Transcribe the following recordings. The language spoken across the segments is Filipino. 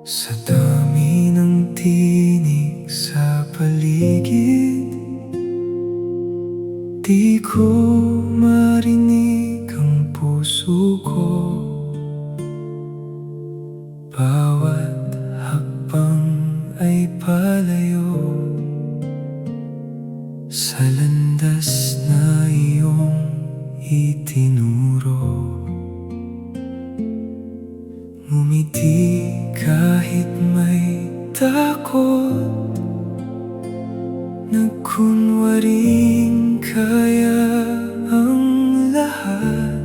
Sa dami ng tinig sa paligid, di ko marinig ang puso ko. Bawat hakbang ay palayo sa landas na iyong itinuro. Ngumiti kahit may takot, nagkunwaring kaya ang lahat.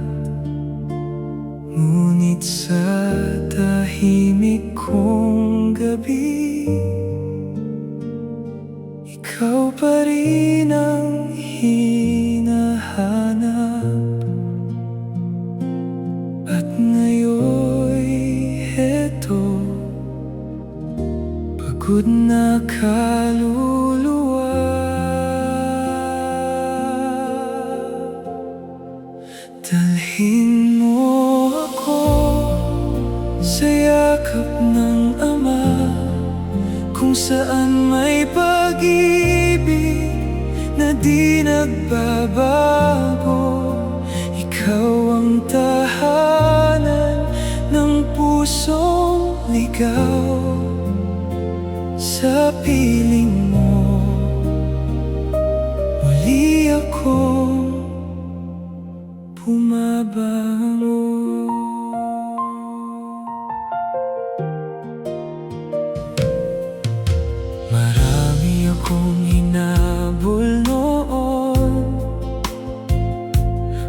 Ngunit sa tahimik kong gabi, ikaw pa rin ang hinahanap. At ngayon heto, pagod na kaluluwa, dalhin mo ako sa yakap ng Ama, kung saan may pag-ibig na di nagbabago. Ikaw ang tahanan ng pusong ligaw. Sa piling mo, muli akong bumabango. Marami akong hinabol noon,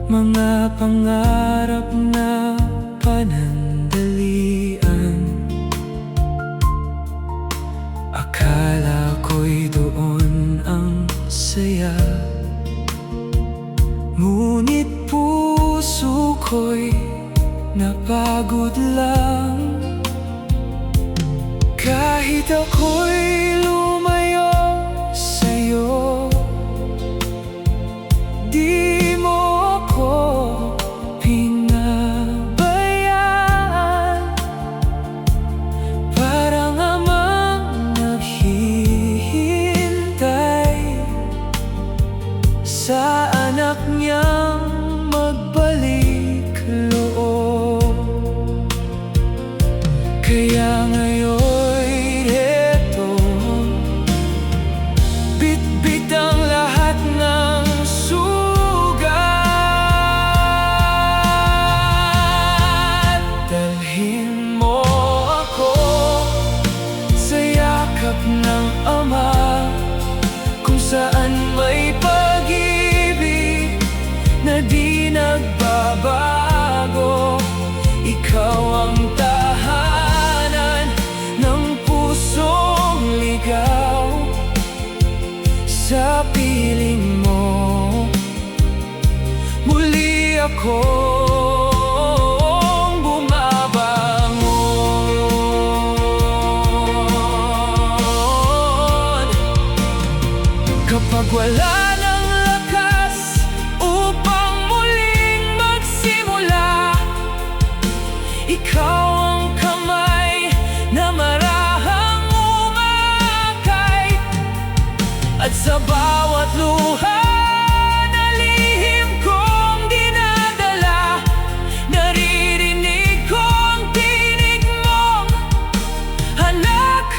mga pangarap na panandalian. Akala ko'y doon ang saya, ngunit puso ko'y napagod lang. Kahit ako'y lumayo sa'yo, di mo ako pinabayaan. Parang amang naghihintay sa anak niyang magbalik loob. Kaya ngayon bitbit ang lahat ng sugat. Dalhin mo ako sa yakap ng Ama, kung saan may pag-ibig na di nagbabago. Ikaw ang tahanan ng pusong ligaw. Sa piling mo, muli akong bumabangon. Kapag wala ng lakas upang muling magsimula, ikaw ang kamay na marahang umakay. At sa bawat luha na lihim kong dinadala, naririnig kong tinig mong, "Anak,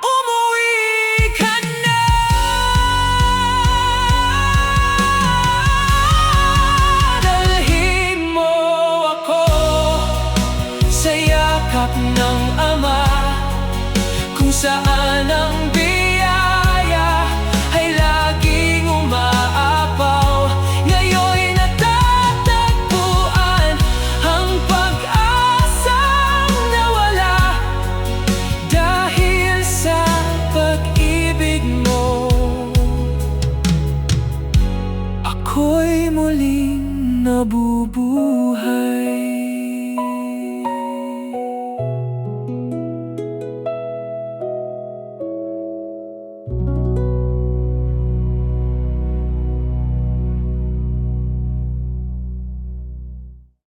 umuwi ka na." Dalhin mo ako sa yakap ng Ama, kung saan ang